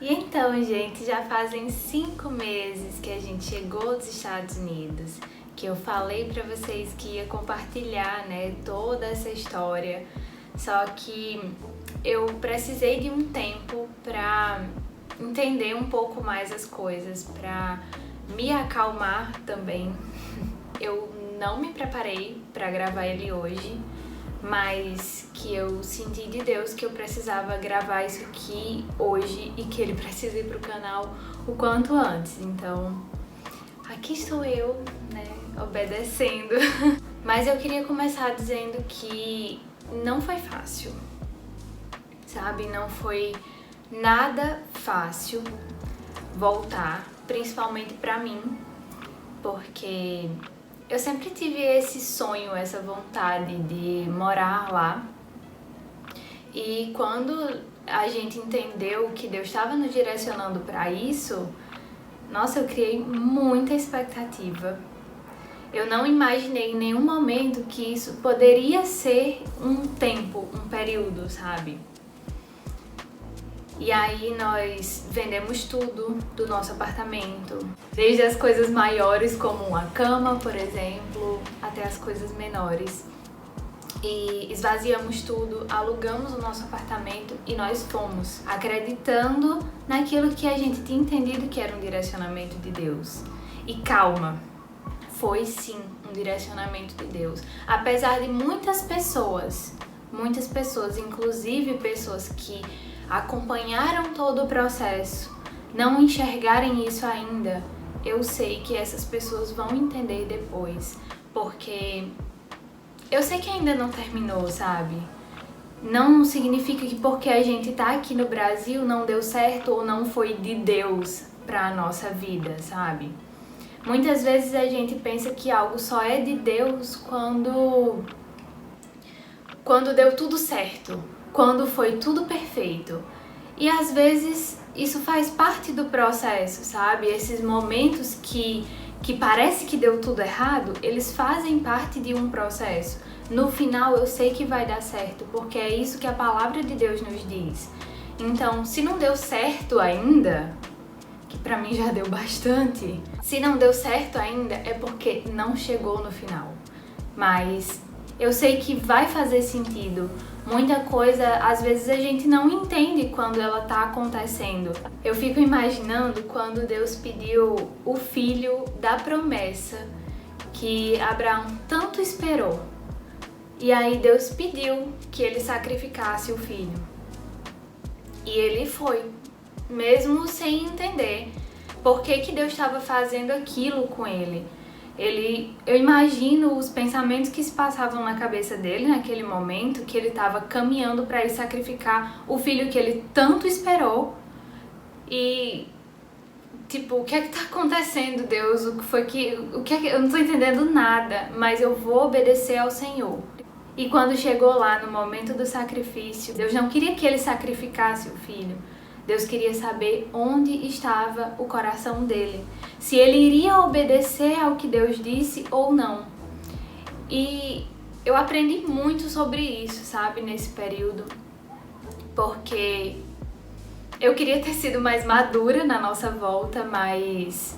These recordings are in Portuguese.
E então, gente, já fazem 5 meses que a gente chegou dos Estados Unidos, que eu falei pra vocês que ia compartilhar, né, toda essa história, só que eu precisei de um tempo pra entender um pouco mais as coisas, pra me acalmar também. Eu não me preparei pra gravar ele hoje, mas que eu senti de Deus que eu precisava gravar isso aqui hoje e que ele precisa ir pro canal o quanto antes. Então, aqui estou eu, né, obedecendo. Mas eu queria começar dizendo que não foi fácil, sabe? Não foi nada fácil voltar, principalmente pra mim, porque eu sempre tive esse sonho, essa vontade de morar lá. E quando a gente entendeu que Deus estava nos direcionando para isso, nossa, eu criei muita expectativa. Eu não imaginei em nenhum momento que isso poderia ser um tempo, um período, sabe? E aí nós vendemos tudo do nosso apartamento, desde as coisas maiores como uma cama, por exemplo, até as coisas menores. E esvaziamos tudo, alugamos o nosso apartamento e nós fomos, acreditando naquilo que a gente tinha entendido que era um direcionamento de Deus. E calma, foi sim um direcionamento de Deus. Apesar de muitas pessoas, inclusive pessoas que acompanharam todo o processo, não enxergarem isso ainda, eu sei que essas pessoas vão entender depois, porque eu sei que ainda não terminou, sabe? Não significa que porque a gente tá aqui no Brasil não deu certo ou não foi de Deus pra nossa vida, sabe? Muitas vezes a gente pensa que algo só é de Deus quando deu tudo certo, quando foi tudo perfeito. E às vezes isso faz parte do processo, sabe? Esses momentos que parece que deu tudo errado, eles fazem parte de um processo. No final eu sei que vai dar certo, porque é isso que a palavra de Deus nos diz. Então, se não deu certo ainda, que pra mim já deu bastante, se não deu certo ainda é porque não chegou no final. Mas eu sei que vai fazer sentido. Muita coisa, às vezes a gente não entende quando ela tá acontecendo. Eu fico imaginando quando Deus pediu o filho da promessa que Abraão tanto esperou. E aí Deus pediu que ele sacrificasse o filho. E ele foi, mesmo sem entender por que Deus estava fazendo aquilo com ele. Eu imagino os pensamentos que se passavam na cabeça dele naquele momento, que ele estava caminhando para ir sacrificar o filho que ele tanto esperou. E tipo, o que é que tá acontecendo, Deus? Eu não tô entendendo nada, mas eu vou obedecer ao Senhor. E quando chegou lá no momento do sacrifício, Deus não queria que ele sacrificasse o filho. Deus queria saber onde estava o coração dele, se ele iria obedecer ao que Deus disse ou não. E eu aprendi muito sobre isso, sabe, nesse período, porque eu queria ter sido mais madura na nossa volta, mas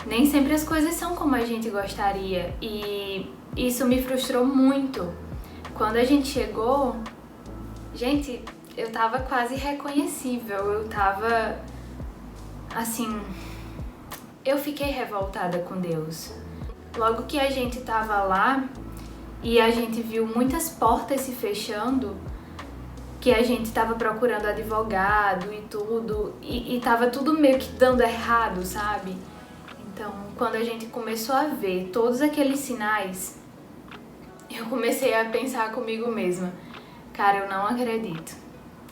nem sempre as coisas são como a gente gostaria, e isso me frustrou muito. Quando a gente chegou, gente, eu tava quase irreconhecível, eu tava, assim, eu fiquei revoltada com Deus. Logo que a gente tava lá e a gente viu muitas portas se fechando, que a gente tava procurando advogado e tudo, e tava tudo meio que dando errado, sabe? Então, quando a gente começou a ver todos aqueles sinais, eu comecei a pensar comigo mesma, cara, eu não acredito.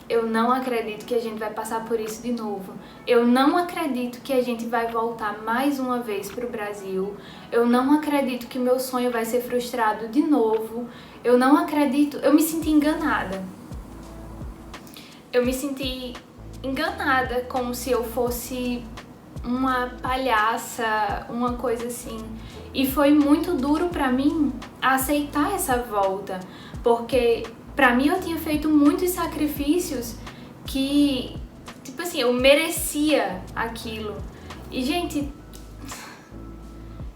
Eu não acredito que a gente vai passar por isso de novo. Eu não acredito que a gente vai voltar mais uma vez pro Brasil. Eu não acredito que meu sonho vai ser frustrado de novo. Eu não acredito. Eu me senti enganada. Eu me senti enganada, como se eu fosse uma palhaça, uma coisa assim. E foi muito duro pra mim aceitar essa volta, porque pra mim eu tinha feito muitos sacrifícios que, tipo assim, eu merecia aquilo. E, gente,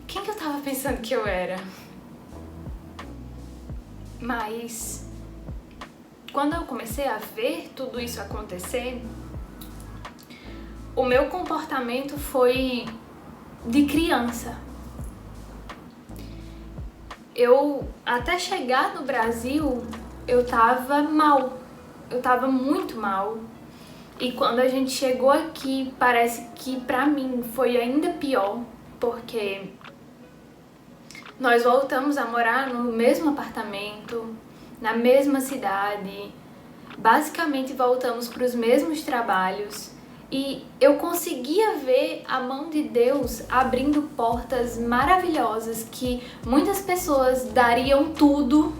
quem que eu tava pensando que eu era? Mas quando eu comecei a ver tudo isso acontecer, o meu comportamento foi de criança. Eu, até chegar no Brasil, eu tava mal. Eu tava muito mal. E quando a gente chegou aqui, parece que pra mim foi ainda pior, porque nós voltamos a morar no mesmo apartamento, na mesma cidade, basicamente voltamos para os mesmos trabalhos e eu conseguia ver a mão de Deus abrindo portas maravilhosas que muitas pessoas dariam tudo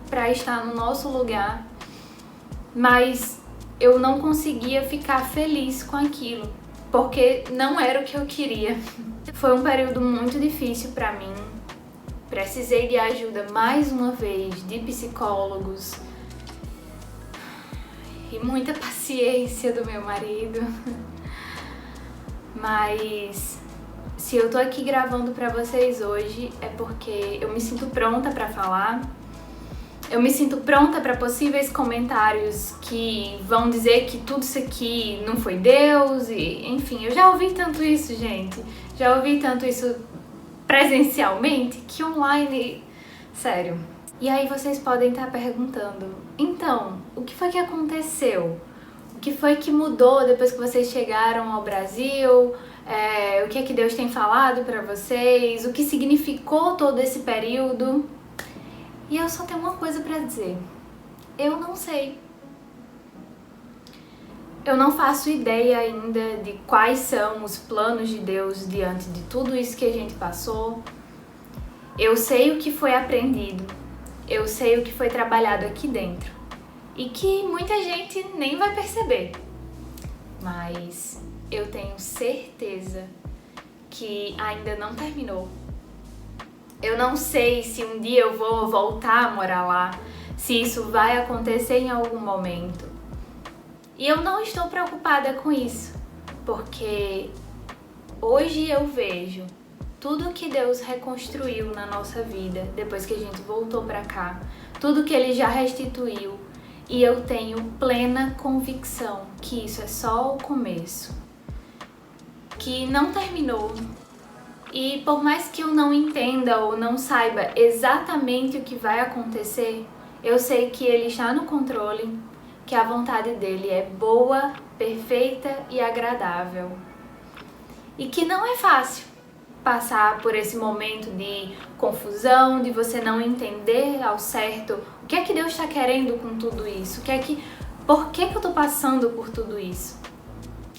para estar no nosso lugar, mas eu não conseguia ficar feliz com aquilo, porque não era o que eu queria. Foi um período muito difícil para mim. Precisei de ajuda mais uma vez, de psicólogos e muita paciência do meu marido. Mas se eu tô aqui gravando pra vocês hoje é porque eu me sinto pronta pra falar. Eu me sinto pronta para possíveis comentários que vão dizer que tudo isso aqui não foi Deus e, enfim, eu já ouvi tanto isso, gente. Já ouvi tanto isso presencialmente que online, sério. E aí vocês podem estar perguntando, então, o que foi que aconteceu? O que foi que mudou depois que vocês chegaram ao Brasil? O que é que Deus tem falado para vocês? O que significou todo esse período? E eu só tenho uma coisa para dizer. Eu não sei. Eu não faço ideia ainda de quais são os planos de Deus diante de tudo isso que a gente passou. Eu sei o que foi aprendido. Eu sei o que foi trabalhado aqui dentro. E que muita gente nem vai perceber. Mas eu tenho certeza que ainda não terminou. Eu não sei se um dia eu vou voltar a morar lá, se isso vai acontecer em algum momento. E eu não estou preocupada com isso, porque hoje eu vejo tudo que Deus reconstruiu na nossa vida depois que a gente voltou para cá, tudo que Ele já restituiu, e eu tenho plena convicção que isso é só o começo, que não terminou. E por mais que eu não entenda ou não saiba exatamente o que vai acontecer, eu sei que Ele está no controle, que a vontade dele é boa, perfeita e agradável. E que não é fácil passar por esse momento de confusão, de você não entender ao certo o que é que Deus está querendo com tudo isso, por que eu estou passando por tudo isso.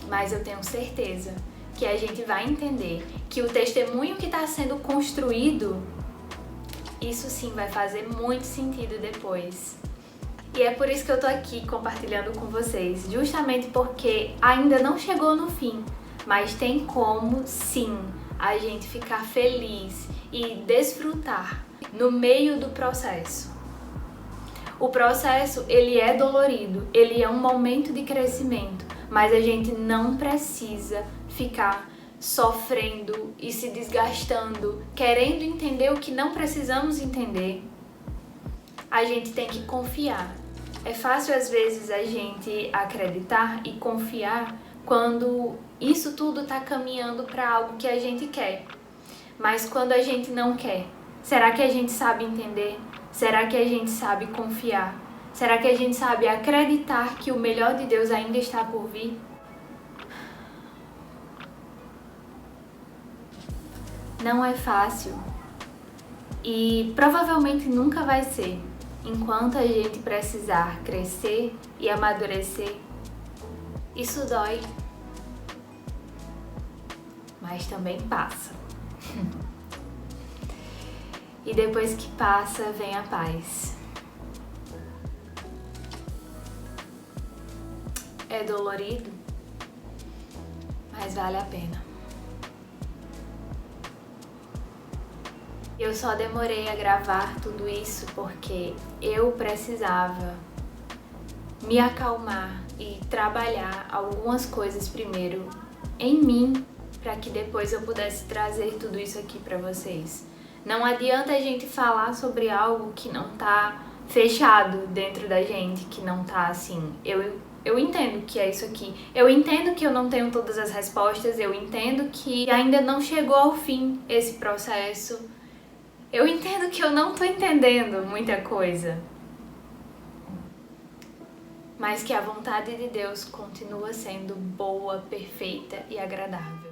Mas eu tenho certeza que a gente vai entender que o testemunho que está sendo construído, isso sim vai fazer muito sentido depois. E é por isso que eu tô aqui compartilhando com vocês, justamente porque ainda não chegou no fim, mas tem como sim a gente ficar feliz e desfrutar no meio do processo. O processo, ele é dolorido, ele é um momento de crescimento, mas a gente não precisa ficar sofrendo e se desgastando, querendo entender o que não precisamos entender. A gente tem que confiar. É fácil às vezes a gente acreditar e confiar quando isso tudo está caminhando para algo que a gente quer. Mas quando a gente não quer, será que a gente sabe entender? Será que a gente sabe confiar? Será que a gente sabe acreditar que o melhor de Deus ainda está por vir? Não é fácil e provavelmente nunca vai ser. Enquanto a gente precisar crescer e amadurecer, isso dói, mas também passa. E depois que passa, vem a paz. É dolorido, mas vale a pena. Eu só demorei a gravar tudo isso porque eu precisava me acalmar e trabalhar algumas coisas primeiro em mim, para que depois eu pudesse trazer tudo isso aqui para vocês. Não adianta a gente falar sobre algo que não tá fechado dentro da gente, que não tá assim. Eu entendo que é isso aqui. Eu entendo que eu não tenho todas as respostas, eu entendo que ainda não chegou ao fim esse processo. Eu entendo que eu não tô entendendo muita coisa. Mas que a vontade de Deus continua sendo boa, perfeita e agradável.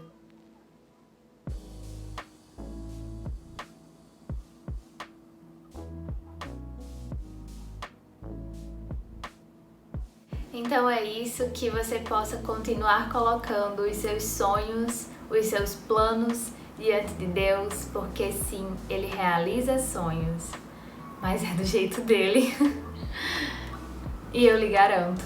Então é isso, que você possa continuar colocando os seus sonhos, os seus planos diante de Deus, porque sim, Ele realiza sonhos, mas é do jeito dele. E eu lhe garanto,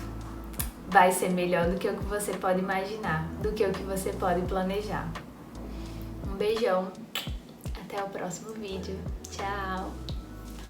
vai ser melhor do que o que você pode imaginar, do que o que você pode planejar. Um beijão, até o próximo vídeo. Tchau!